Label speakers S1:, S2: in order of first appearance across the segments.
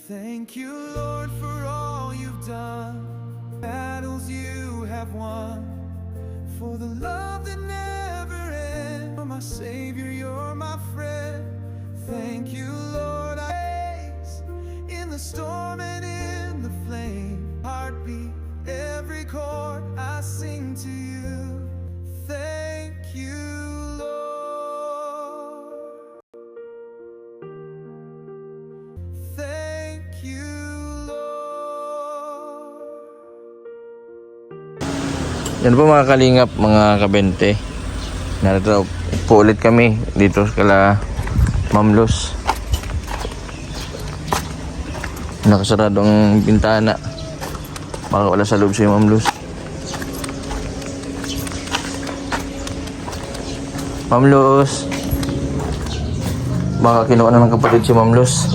S1: Thank you, Lord, for all you've done, battles you have won, for the love that never ends. You're my Savior, you're my friend. Thank you, Lord, I praise in the storm and in the flame. Heartbeat, every chord I sing to you. Thank you, Lord. Thank you, Lord.
S2: Yan po mga kalingap, mga kabente. Narito po ulit kami dito kala Ma'am Luz. Nakasarado ang bintana. Baka wala sa loob si Ma'am Luz. Ma'am Luz, baka kinuha na ng kapatid si Ma'am Luz.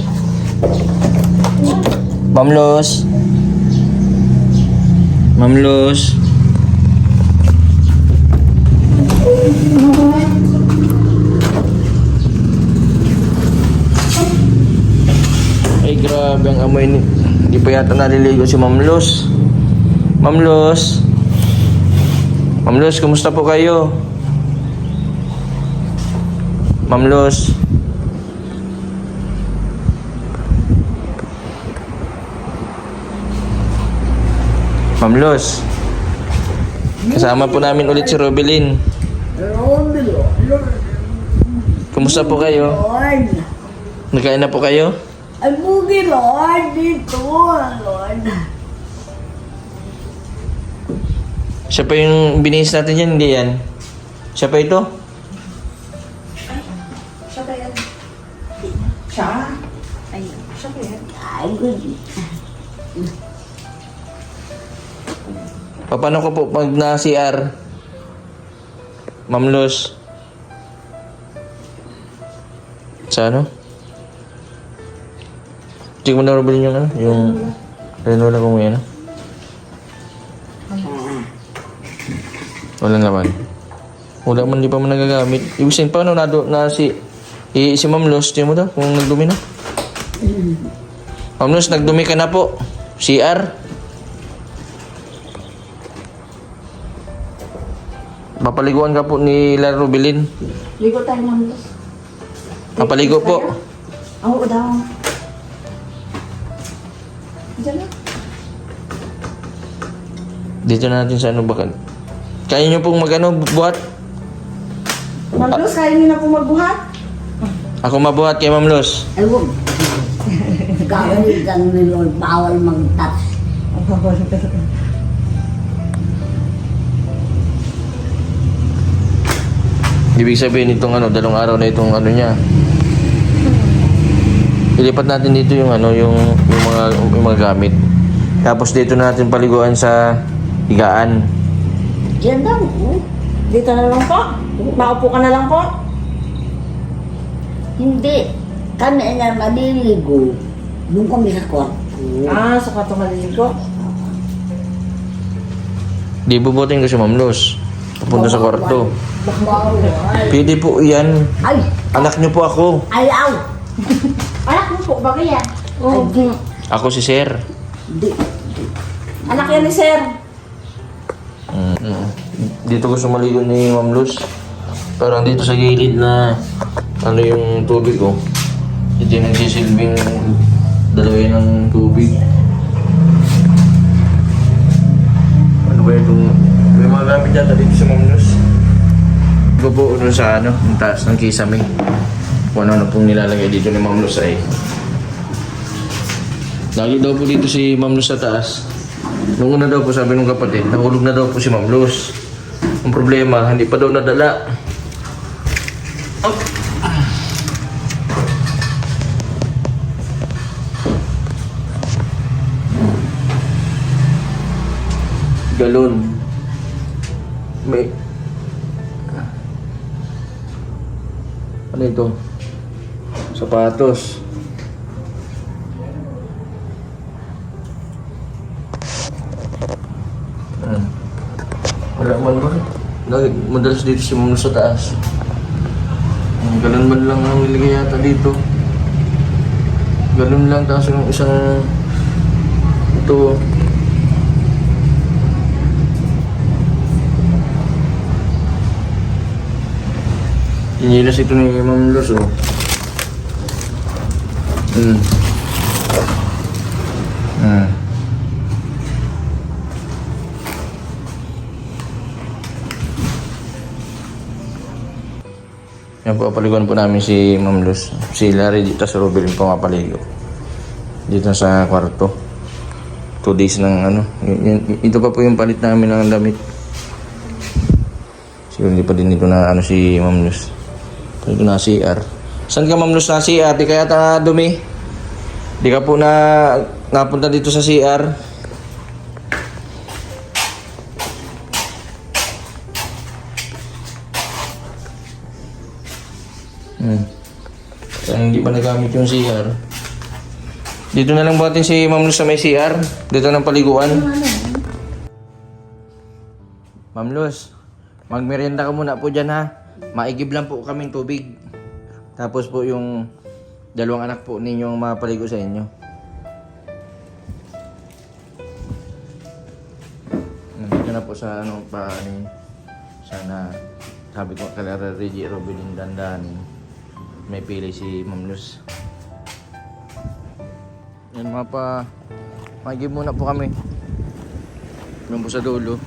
S2: Ma'am Luz, Ma'am Luz. Ay grabe ang amoy ni. Hindi pa yata naliligo si Ma'am Luz. Ma'am Luz, Ma'am Luz, kumusta po kayo? Ma'am Luz. Ma'am Luz, kasama po namin ulit si Robelin. Kumusta po kayo? Nagkain na po kayo?
S3: Ang bugi, Lord, dito, Lord.
S2: Siya pa yung binihis natin yan, hindi yan? Siya pa ito?
S3: Siya ba yan? Siya? Ay, siya ba yan? Ay, good.
S2: Paano ko po pag na-CR? Ma'am Luz? Sa ano? Check mo na Robelin yung ano? Yung renola kung may ano? Wala naman. Wala man, di pa man nagagamit. Ibig sabihin, paano si Ma'am Luz, di mo daw kung nagdumi na? Ma'am Luz, nagdumi ka na po. CR? Papaliguan ka po ni La Robelin.
S3: Ligo tayo ng Diyos.
S2: Papaligo po.
S3: Oo daw. Diyan na.
S2: Dito na natin sa ano bakal. Kaya nyo pong buhat?
S3: Ma'am Luz, kaya niyo na po magbuhat?
S2: Ako mabuhat kay Ma'am Luz.
S3: Ay, huwag. Gawin ni Lord, bawal mag-touch.
S2: Ibig sabihin itong ano, 2 araw na itong ano niya. Ilipat natin dito yung ano, yung mga gamit. Tapos dito na natin paliguan sa higaan.
S3: Diyan daw.
S4: Dito na lang po. Maupo ka na lang po.
S3: Hindi. Kami na maliligo. Doon kami sa kwarto.
S4: Ah, sa kwarto maliligo.
S2: Di bubutin ko si Ma'am Luz. Pupunta sa kwarto.
S3: Bawal.
S2: Pwede po yan.
S3: Ay!
S2: Anak niyo po ako.
S3: Ayaw!
S4: Anak mo po ba kaya?
S3: Ay, di.
S2: Ako si Sir.
S3: Di.
S4: Anak yan ni Sir.
S2: Dito gusto maligo ni Ma'am Luz. Parang dito sa gilid na ano yung tubig ko. Ito yung nagsisilbing dalawin ng tubig. Ano ba itong... May mga gamit yata dito sa Ma'am Luz. Bubuo dun sa ano, yung taas ng kisame. Kung ano pong nilalagay dito ni Ma'am Luz ay. Lagi daw po dito si Ma'am Luz sa taas. Nung una daw po sabi ng kapatid, nahulog na daw po si Ma'am Luz. Ang problema, hindi pa daw nadala. Oh. Galon. May... Ano ito? Sapatos. Wala man ba? Madalas dito si Ma'am Luz sa taas. Ganun man lang ang nilagay yata dito. galon lang, tapos yung isang ito. Inilas ito ni Ma'am Luz, oh. Yan po, paliguan po namin si Ma'am Luz. Si Larry dito sa Robelin po mapaligo. Dito sa kwarto. 2 days ng ano. Ito pa po yung palit namin ng damit. Siguro hindi pa din dito na ano si Ma'am Luz. Dito na CR. Saan ka Ma'am Luz na CR? Di kaya ta dumi? Di ka po na napunta dito sa CR? Kaya hindi pa nagamit yung CR. Dito na lang buhatin si Ma'am Luz sa may CR. Dito ng paliguan. Ma'am Luz, magmerienda ka muna po dyan ha. Maigib lang po kaming tubig. Tapos po yung 2 anak po ninyong mapaligo sa inyo. Nandito na po sa ano pa ano, sana sabi ko kay Reggie Robelin dandanin. May pili si Ma'am Luz. Yan mga pa, mag-give muna po kami. Yan po sa dulo.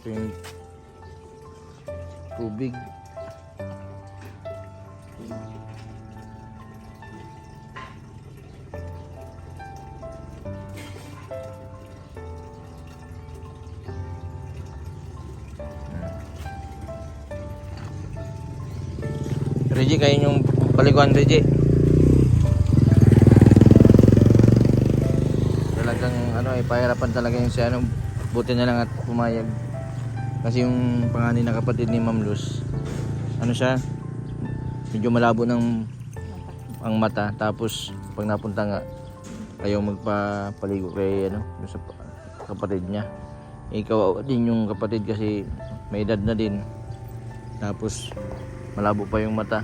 S2: Ito yung tubig. Reggie, kayo yung paliguan, Reggie. Talagang ano, pahirapan talaga yung si ano, buti na lang at pumayag. Kasi yung panganay na kapatid ni Ma'am Luz, ano siya, medyo malabo ng ang mata. Tapos pag napunta nga, ayaw magpapaligo kay ano, yung sa kapatid niya. Ikaw din yung kapatid kasi may edad na din. Tapos malabo pa yung mata.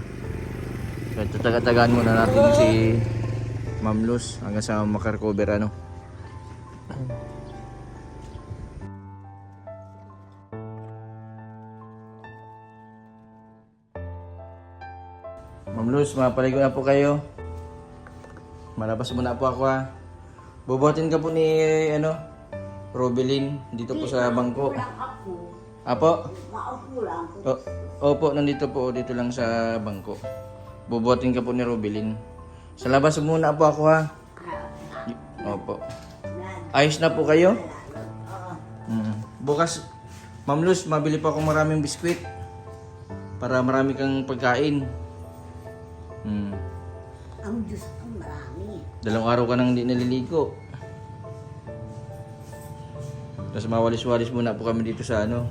S2: Kaya tataga-tagaan muna natin si Ma'am Luz hanggang sa makarecover ano. Ma'am Luz, mapaligo na po kayo. Malabas muna po ako ha. Bubuhatin ka po ni ano, Robelin dito po sa bangko. Apo?
S3: Maupo lang.
S2: Opo, nandito po, dito lang sa bangko. Bubuhatin ka po ni Robelin. Sa labas muna po ako ha. Opo. Ayos na po kayo? Bukas, Ma'am Luz, mabili pa ako maraming biskwit. Para marami kang pagkain.
S3: Ang Diyos ko marami.
S2: 2 araw ka nang hindi naliligo. Tapos mawalis-walis muna po kami dito sa ano,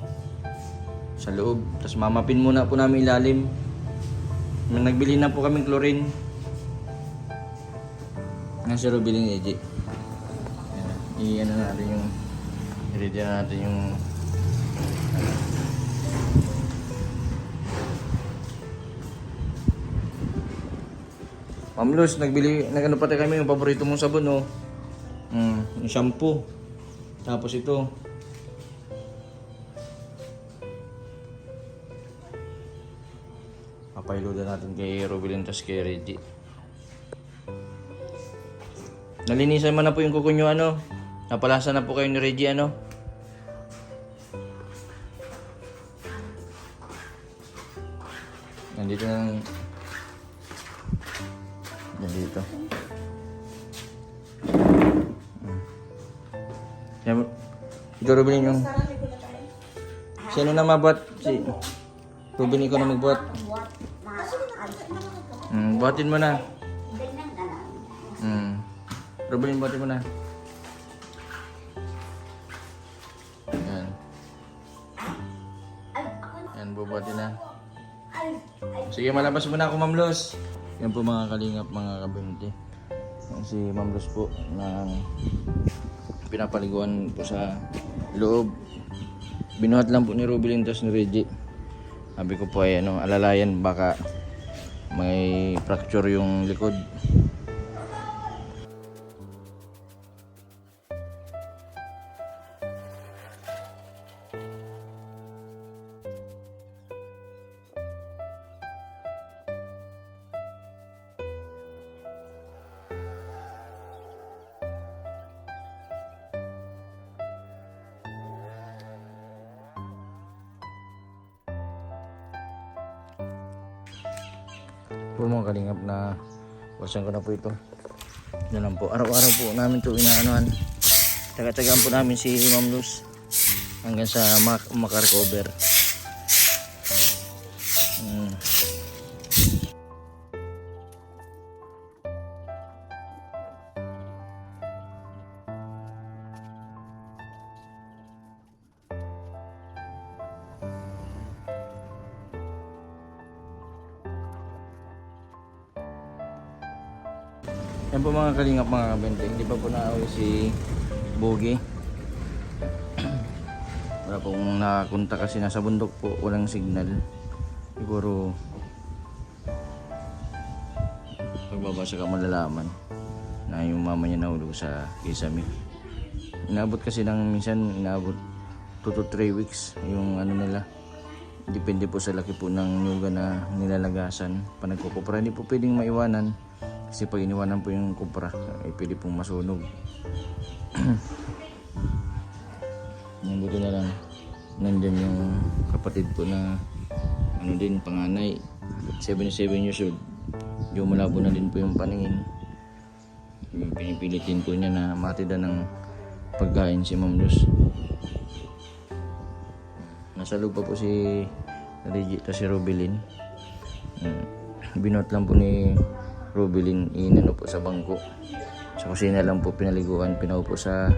S2: sa loob. Tapos mamapin muna po namin ilalim. Nagbili na po kaming chlorine. Nasa Robelin Eji. I-ano natin yung i-ready na natin yung Ma'am Luz, nag-ano pati kami yung paborito mong sabon, oh. Yung shampoo. Tapos ito. Papailodan natin kay Robelin tas kay Reggie. Nalinisan mo na po yung kuko nyo, ano. Napalasa na po kayo ni Reggie, ano. Nandito nang nandito. Yan. Ito Robelin yung sino na mabuhat? Si Robelin ko na magbuhat. Buhatin mo na. Robelin, buhatin mo na. Yan. Yan, bubuhatin na. Sige, malabas muna ako, Ma'am Luz. Yan po mga kalingap, mga kabinti. Yan si Ma'am Luz po ng pinapaliguan po sa loob. Binuhat lang po ni Rubilin tapos ni Reggie. Sabi ko po ay alalayan baka may fracture yung likod. Po mga kalingap na wasan ko na po ito. Yan lang po. Araw-araw po namin ito inaanuhan. Taga-tagaan po namin si Ma'am Luz hanggang sa makarecover. Yan po mga kalingap mga kabente. Hindi pa po naaway si Bogie. Wala pong nakakunta kasi nasa bundok po. Walang signal. Siguro pagbabasa ka malalaman na yung mama niya nahulog sa Kisame. Inabot kasi minsan 2 to 3 weeks yung nila. Depende po sa laki po ng nyuga na nilalagasan. Panagkukupra hindi po pwedeng maiwanan. Kasi pag iniwanan po yung kupra, ay pwede pong masunog. Buti na lang, nandyan yung kapatid ko na panganay, 77 years old. Yung malabo na din po yung paningin. Pinipilitin po niya na matida ng pagkain si Ma'am Luz. Nasa loob pa po si Reggie at si Rubilin. Binot lang po ni Rubilin po sa bangko. Sa kusina lang po pinaliguan, pinaupo sa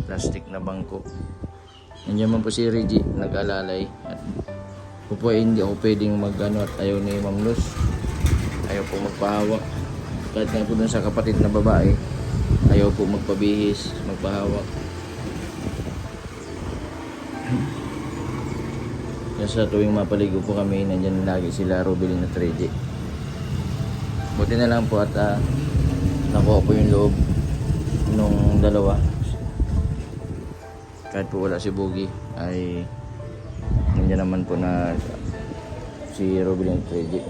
S2: plastic na bangko. Nandiyan man po si Reggie nag-alalay at po hindi ako pwedeng at ayaw ni Ma'am Luz. Ayaw po magpahawak. Kahit nga po dun sa kapatid na babae, ayaw po magpabihis, magpahawak. Kaya sa tuwing mapaligo po kami, nandiyan lagi sila Rubilin at Reggie. Buti na lang po at nakuha po yung loob nung dalawa. Kahit po wala si Bogie ay nandiyan naman po na si Rubilin at Reggie.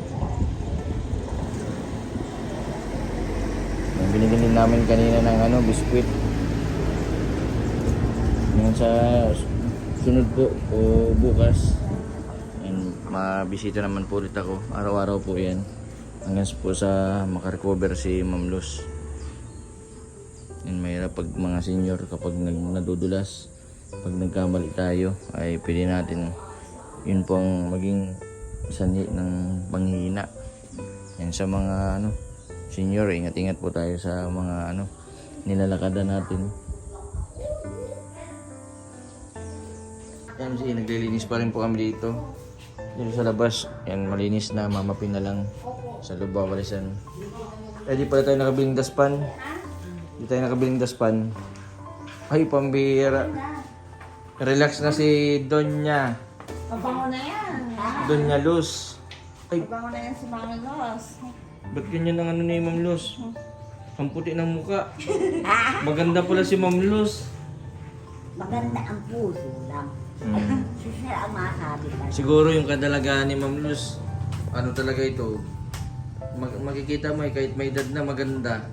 S2: Binigyan namin kanina ng biskwit. Ngayon sa sunod po o bukas mabisita naman po ulit ako. Araw-araw po yan hanggang po sa makarecover si Ma'am Luz. Mahirap pag mga senior kapag nadudulas, pag nagkamali tayo ay pwede natin yun po ang maging sanhi ng panghihina. Yan sa mga senior, ingat-ingat po tayo sa mga nilalakadan natin. Yan, naglilinis pa rin po kami dito. Dito sa labas, yan malinis na, mamapin na lang. Sa loob babalisan. Di pala tayo nakabiling daspan. Di tayo nakabiling daspan. Ay, pambihira. Relax na si Donya.
S4: Mabango na yan.
S2: Donya Luz. Ay,
S4: Mabango na yan si Mama Luz.
S2: ba't ganyan ang ni Ma'am Luz? Ang puti ng muka. Maganda pala si Ma'am Luz.
S3: Maganda ang puso lang. Siya ang masabi ka.
S2: Siguro yung kadalagaan ni Ma'am Luz, talaga ito, makikita mo kahit may edad na maganda.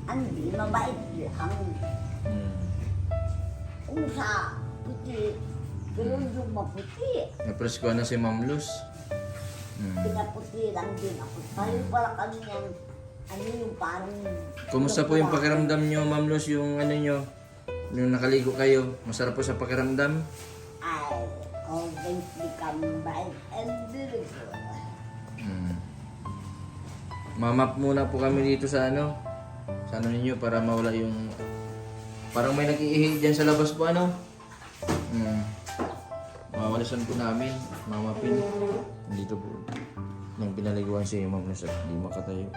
S3: Hindi, mabait lang. Kung sa puti, gano'n yung maputi.
S2: Napresko na si Ma'am Luz.
S3: Pinaputi lang din ako. Tayo pala kami yung, yung parang...
S2: Kumusta po yung pakiramdam nyo, Ma'am Luz, yung nyo, yung nakaligo kayo? Masarap po sa pakiramdam?
S3: Ay, always become bright and beautiful.
S2: Mamap muna po kami dito sa sa ninyo para mawala yung parang may nag-iihi dyan sa labas po mawalisan po namin, mamapin dito po nung pinaliguan si Ma'am Luz at di makatayo.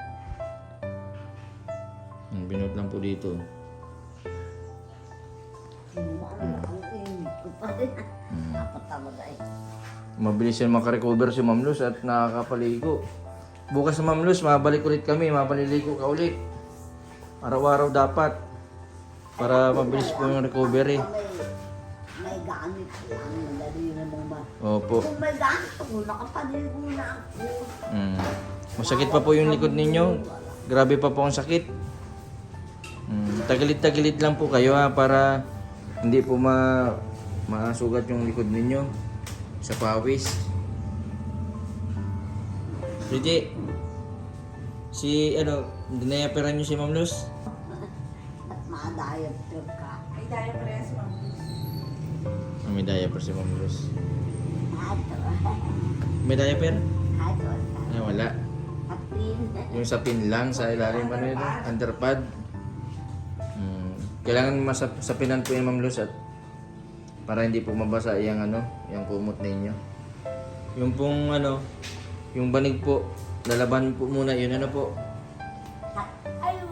S2: Binot lang po dito.
S3: Ang init ko pa rin. Dapat talaga eh.
S2: Mabilis yan makarecover si Ma'am Luz at nakakapaligo. Bukas sa Ma'am Luz, mabalik ulit kami, mapaliligo ka ulit. Araw-araw dapat. Para mabilis po yung recovery.
S3: May gamit lang. Madali na naman.
S2: Opo.
S3: Kung may gamit ako, nakapaligo na ako.
S2: Masakit pa po yung likod ninyo. Grabe pa po ang sakit. Tagilid-tagilid lang po kayo ha, para hindi po masugat yung likod ninyo sa pawis. Pretty, dinayaperan nyo si Ma'am Luz?
S3: At madayap ka.
S4: Ay, tayo pareha si Ma'am Luz.
S2: May diaper si Ma'am Luz.
S3: Hato.
S2: May diaper?
S3: Hato.
S2: Ay, wala.
S3: Kapin.
S2: Yung sa pin lang, sa ilalim, ano yun? Underpad. Kailangan masapinan po yung Ma'am Luz at para hindi po mabasa yung yung kumot ninyo. Yung pong yung banig po, lalaban po muna yun, po.
S3: Ayun.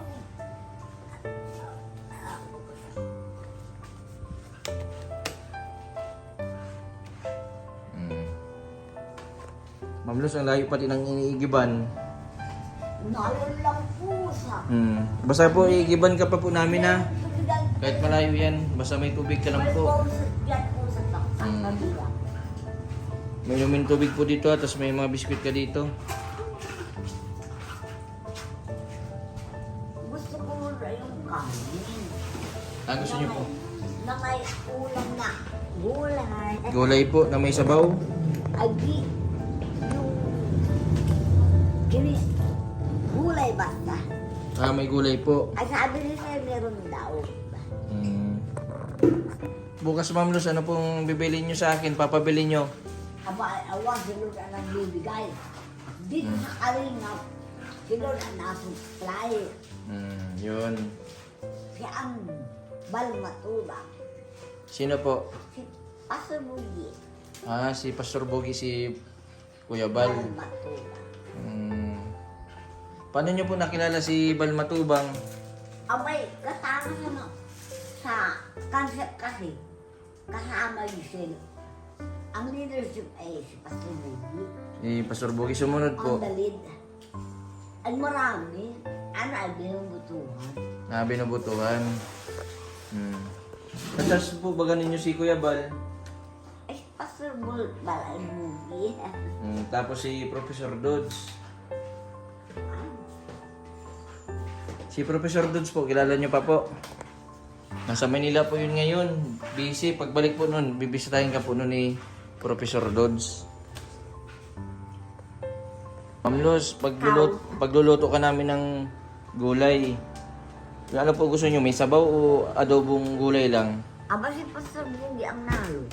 S2: Ma'am Luz, ang layo pati ng iniigiban.
S3: Nayon lang po sa.
S2: Basta po, iigiban ka pa po namin ha. Kahit malayo yan, basta may tubig ka lang
S3: May
S2: po.
S3: yan po sa taksak na diba?
S2: May lumin tubig po dito, tapos may mga biskwit ka dito.
S3: Gusto ko na yung kanin.
S2: Gusto niyo po?
S3: Na may ulam na gulay.
S2: Gulay po na may sabaw.
S3: Agi. Yung kini gulay basta.
S2: May gulay po.
S3: Ay sabi nila meron daw.
S2: Bukas Ma'am Luz, ano pong bibili nyo sa akin? Papabili nyo?
S3: Aba, awag sila na nang bibigay. Dito sa Kalingap, sila na nasupply.
S2: Yun.
S3: Siya ang balmatula.
S2: Sino po?
S3: Si Pasabugi.
S2: Si Pastor Bogi, si Kuya Bal.
S3: Balmatula.
S2: Paano nyo po nakilala si Bal Matubang?
S3: Abay, kasama sa concept kasi. Kasama yung sila. Ang leadership ay si Pasabugi.
S2: Si Pastor Bogi, sumunod po.
S3: Ang dalid. Ay marami. Ano ay binubutuhan.
S2: Binubutuhan. Tapos po ba ganin nyo si Kuya Bal?
S3: Ay, Pasabul balay movie.
S2: Tapos si Professor Dodds. Si Professor Dodds po, kilala nyo pa po. Nasa Manila po yun ngayon. Busy. Pagbalik po nun, bibisitahin ka po nun ni Professor Dodds. Ma'am Luz, pagluluto ka namin ng gulay. Ano po gusto nyo? May sabaw o adobong gulay lang?
S3: Aba si Pasabugi ang nalo.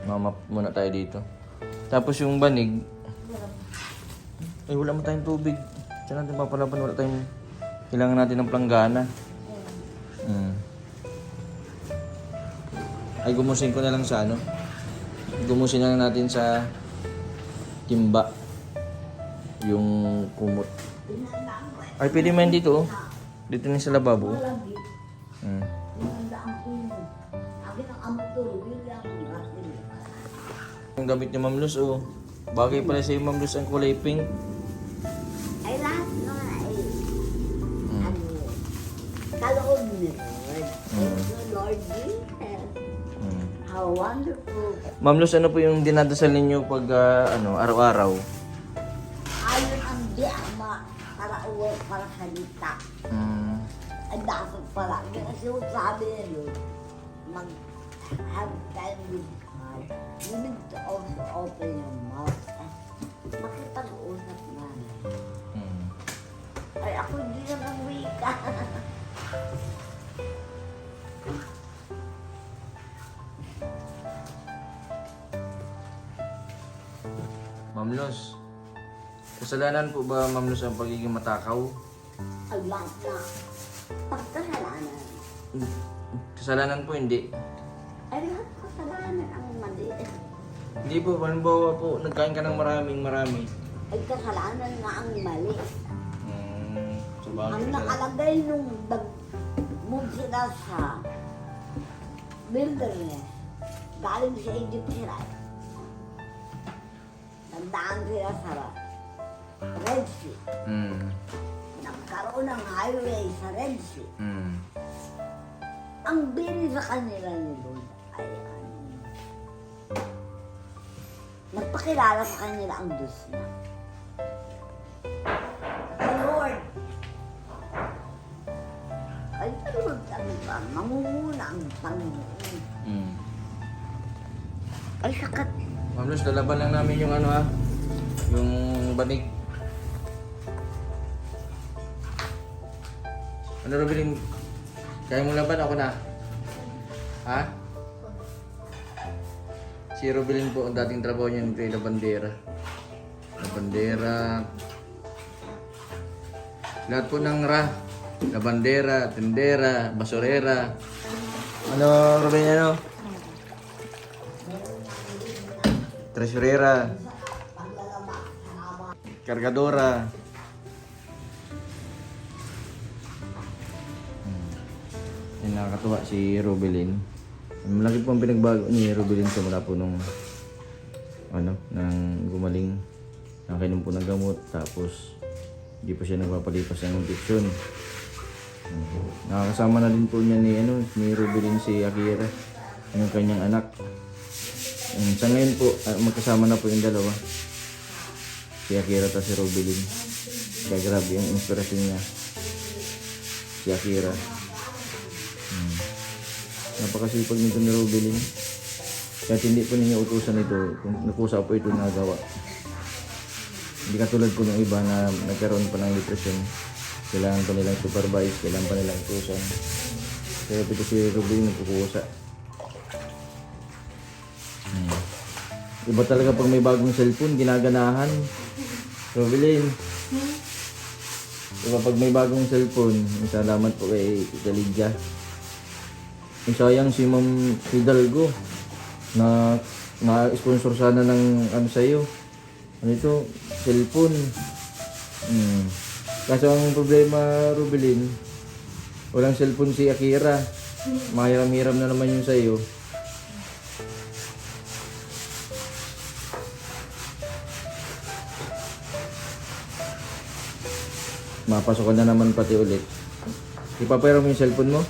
S2: Mama muna tayo dito. Tapos yung banig. Ay, wala mo tayong tubig. Saan natin papalaban? Wala tayong... Kailangan natin ng planggana. Ay, gumusin ko na lang sa Gumusin na lang natin sa timba. Yung kumot. Ay, pwede man dito. Dito na sa lababo.
S3: Malagi. Ang puno. Akin ang amuturo. Yun lang ang akin.
S2: Ang gamit ni Ma'am Luz, bagay pala sa Ma'am Luz ang kulay pink.
S3: Ay lahat na ay kaloob ni Lord. Thank you, Lord Jesus. How wonderful.
S2: Ma'am Luz, ano po yung dinadasal ninyo pag araw-araw?
S3: Ayon ang di ama para uwi para salita. Ang dapat pala. Kasi sabi niya Lord, mag-have time with God. You need to also open your mouth. Makipag-usap na. Ay, ako hindi na ng wika.
S2: Ma'am Luz, kasalanan po ba Ma'am Luz ang pagiging matakaw?
S3: Ay, lahat na. Pagkasalanan.
S2: Kasalanan po hindi.
S3: Ay, lahat kasalanan ang mali.
S2: Hindi po, halimbawa po, nagkain ka ng marami.
S3: Ay, kasalanan nga ang mali.
S2: Sa bagay,
S3: Ang nakalagay nung bag mo nagmumove sila sa wilderness. Galing sa Egypt sila. Nagdaan sila sa Red Sea. Nagkaroon ng highway sa Red Sea. Ang bini sa kanila ni Lord ay nagpakilala sa kanila ang Diyos na. The Lord ay Lord, ano ba? Mangunguna ang Panginoon. Ay sakat.
S2: Ma'am Luz, lalaban lang namin yung ano ha, yung banig. Ano Rubilin? Kaya mo laban ako na? Ha? Si Rubilin po, ang dating trabaho niya nito ay labandera. Labandera. Lahat po ng labandera, tendera, basurera. Ano Rubilin ano? Tresurera. Kargadora. Yung nakakatuwa si Rubilin. Malaki po ang pinagbago ni Rubilin simula po nung nang gumaling. Nakainom po ng gamot tapos hindi pa siya nagpapalipas ng infeksyon. Nakakasama na din po niya ni Rubilin si Akira, yung kanyang anak. Sa ngayon po, magkasama na po yung dalawa. Si Akira at si Rubilin. Kaya grabe yung inspirasyon niya. Si Akira. Napakasipag nito ni Rubilin. Kahit hindi po ninyo utusan ito, kung nakusa po ito nagawa. Hindi katulad po ng iba na nagkaroon pa ng depression. Kailangan pa nilang supervise, kailangan pa nilang utusan. Kaya ito si Rubilin nagkukusa. Iba talaga pag may bagong cellphone, ginaganahan. Rubilin. Iba pag may bagong cellphone, salamat po kay Lydia. Sayang si Ma'am Hidalgo na sponsor sana ng sa'yo. Ano ito? Cellphone. Kaso ang problema, Rubilin, walang cellphone si Akira. Mahiram-hiram na naman yung sa'yo. Mapasok ka na naman pati ulit. Ipapera mo yung cellphone mo?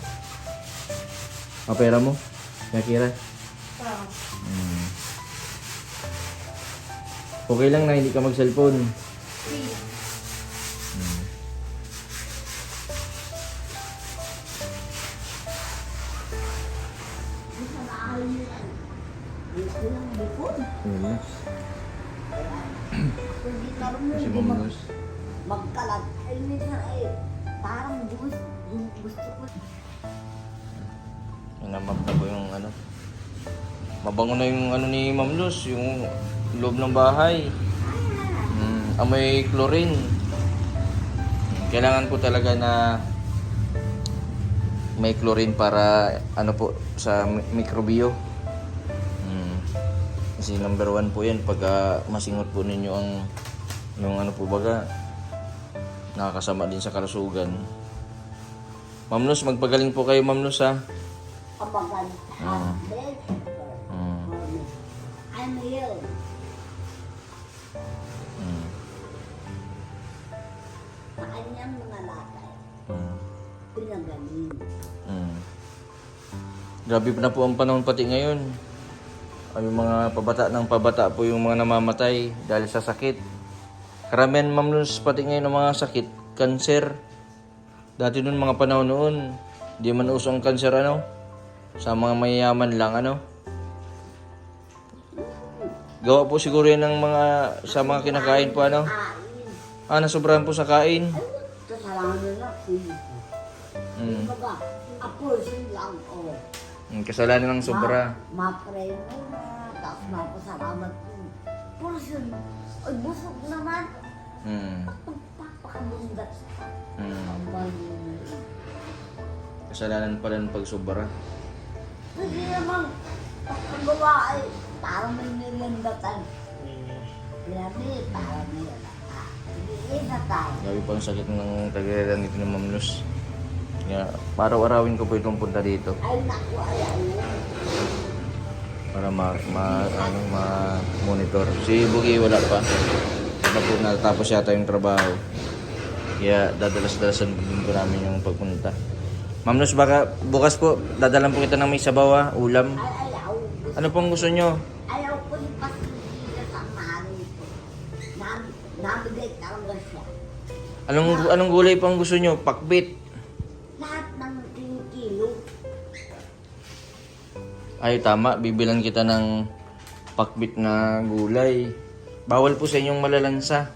S2: Papera mo? Akira? Okay lang na hindi ka mag-cellphone. Si Ma'am Luz.
S3: Magkalat. Ay, minsan ay parang gusto ko.
S2: Namap na po yung mabango na yung ni Ma'am Luz, yung loob ng bahay. Amoy chlorine. Kailangan po talaga na may chlorine para po sa mikrobio. Kasi number 1 po yan pag masingot po ninyo yung po baga nakakasama din sa kalusugan. Ma'am Luz, magpagaling po kayo Ma'am Luz ha.
S3: I'm healed. Sa kanyang mga lakay, pinagaling.
S2: Grabe na po ang panahon pati ngayon. Ay, yung mga pabata po yung mga namamatay dahil sa sakit. Karamihan Ma'am Luz pati ngayon ng mga sakit, cancer. Dati noon mga panahon noon, di man uso ang cancer sa mga mayayaman lang Gawa po siguro yan ng sa mga kinakain po nasobrahan po sa kain.
S3: Kasalanan na sila. Baga, aportion lang
S2: Kasalanan ng sobra.
S3: Ma-pray mo na, tapos mapasalamat mo. Portion, ay busog naman. Pagpapakabundat.
S2: Kasalanan pala ng pagsobra.
S3: Hindi naman, pagkagawa ay parang may nilindatan. Grabe, parang may nilindatan. Hindi na tayo.
S2: Grabe po ang sakit ng tagalan nito ng Ma'am Luz. Kaya araw-arawin ko po itong punta dito
S3: Ay, naku, ayaw.
S2: para ma-monitor. Si Bugi wala pa. Wala po natapos yata yung trabaho. Kaya dadalas-dalasan din po namin yung pagpunta. Ma'am Luz, baka bukas po dadalan po kita ng may sabaw, ulam.
S3: Ay, ayaw.
S2: Ano pong gusto nyo?
S3: Ayaw ko yung pasingkila sa mami ko. Nabigay talaga siya.
S2: Anong gulay pang gusto nyo? Pakbit.
S3: Lahat ng kilo.
S2: Ay, tama. Bibilan kita ng pakbit na gulay. Bawal po sa inyong malalansa.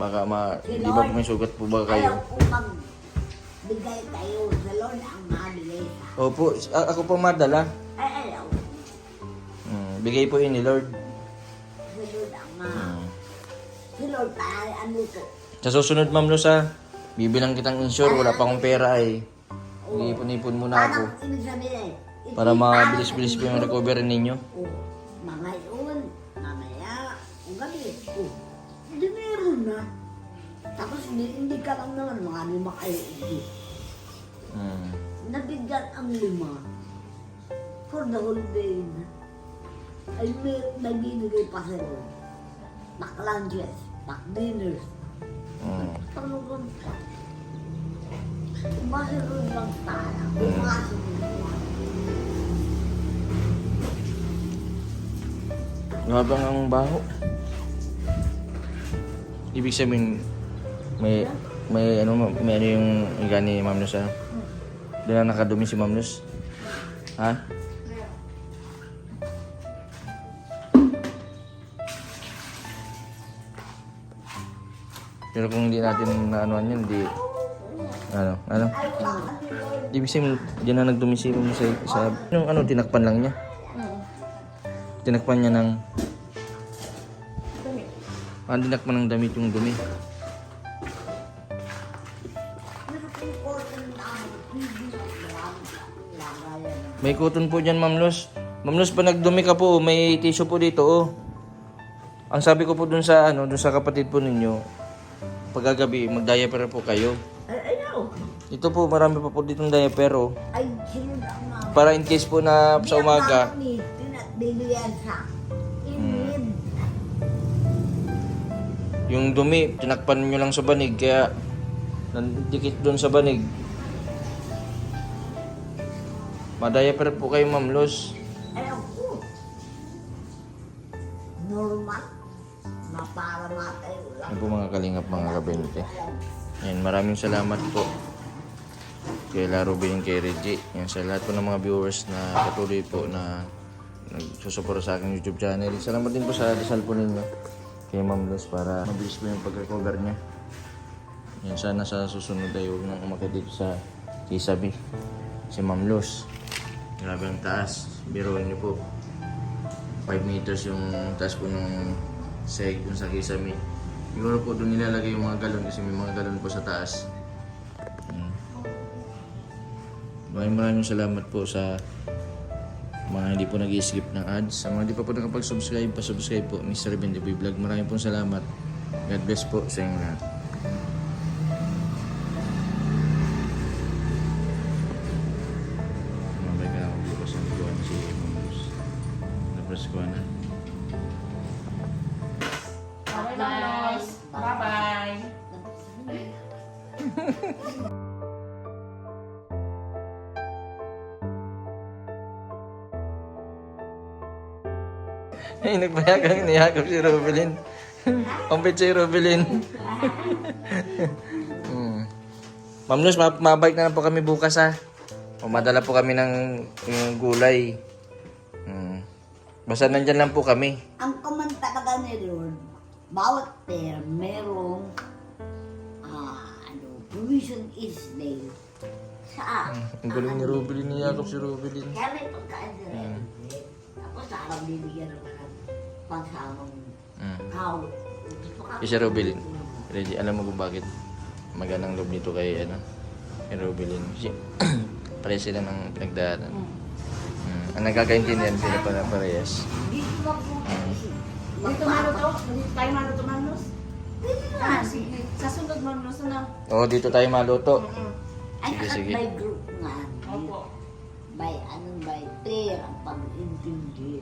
S2: Baka di ba may sugat po ba
S3: Ayaw
S2: kayo?
S3: ko magbigay kayo sa Lord ang mabigay sa.
S2: Opo, ako po madala.
S3: Ay, ayaw.
S2: Bigay po yun ni Lord.
S3: Si Lord ang si Lord ay ano to.
S2: Sa susunod, Ma'am Luz, bibilang kitang insure. Wala pa akong pera eh. Ipon-ipon muna ako.
S3: Parang ibig sabihin.
S2: Para mabilis-bilis po yung recovery ninyo.
S3: Oh, ngayon, mamaya, ang gabi. Oh, hindi meron na. Tapos hindi ka lang naman mga 5 kayo. Nabigyan ang 5 for the whole day na. Ay may bibigay pa sa'yo. Lunches, dinners. Talagang pa. Umasunod lang tayo. Umasunod lang.
S2: Habang ang baho. Ibig sabihin, may ano yung gani Ma'am Luz, doon na nakadumi si Ma'am Luz. Ha? Pero kung hindi natin naanoan yun, di... Ano? Ibig sabihin, diyan na nagdumi si Ma'am Luz sa... Yung tinakpan lang niya. Tinakpan niya ng... tinakpan ng damit yung dumi. May cotton po dyan, Ma'am Luz. Ma'am Luz, pa nagdumi ka po, may tissue po dito, oh. Ang sabi ko po dun sa kapatid po ninyo, pagkagabi, mag-diaper po kayo.
S3: Ay, ayaw.
S2: Ito po, marami pa po ditong diaper, oh.
S3: Ay, sino na ang mga...
S2: Para in case po na sa umaga,
S3: Bibigyan sa inid.
S2: yung dumi, tinakpan nyo lang sa banig, kaya nandikit doon sa banig. Ma-diaper po kayo, Ma'am Luz.
S3: Ayaw ko. Normal. Para matayo lang.
S2: Yan po mga kalingap, mga kabente. Yan, maraming salamat po kay Laro Bilin, kay Reggie. Yan, sa lahat po ng mga viewers na patuloy po na nagsusupport sa aking YouTube channel. Salamat din po sa dasal po ninyo kay Ma'am Luz para mabilis po yung pag-recover niya. Yan, sana sa susunod ay huwag nang umakit dito sa Kisabi. Si Ma'am Luz. Grabe ang taas. Biruin niyo po. 5 meters yung taas po ng seg dun sa Kisabi. Siguro po doon nilalagay yung mga galon kasi may mga galon po sa taas. Maraming salamat po sa mga hindi po nag-i-skip ng ads. Sa mga hindi pa po nakapag-subscribe, pa-subscribe po Mr. Ben TV Vlog. Maraming po salamat. God bless po sa inyo lahat. Mabay ka ako bukas ang buwan si Mamos. Napras ko na.
S4: Okay lang, Luz. Bye-bye.
S2: Ay, nagpayagang niyakap si Robilin. Kumpit si Robilin. Ma'am Luz, mabalik na lang po kami bukas, ha. Madala po kami ng gulay. Basta nandyan lang po kami.
S3: Ang kumanta ka ni Lord, bawat pair merong provision is there. Saan?
S2: Ang galing ni Robilin, niyakap si Robilin.
S3: Kaya may pagkain sa tapos sarang bibigyan naman ng pangsamang cow.
S2: Si Robilin. Reggie, alam mo kung bakit magandang loob nito kay Robilin. Pare sila ng pinagdaanan. Ang nagkakaintindihan sila para parehas.
S4: Dito maluto? Dito tayo maluto, Manus?
S3: Dito na.
S4: Sige. Sa sunod, Manus, na.
S2: Oo, dito tayo maluto.
S3: Ay,
S2: Sige,
S3: at
S2: sige.
S3: may group nga.
S4: Opo.
S3: By clear ang pag-intindi.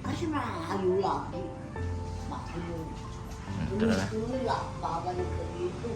S3: Kasi makakalo lagi. Makakalo.
S2: Tara na.
S3: Tuloy lang, babalik ka dito.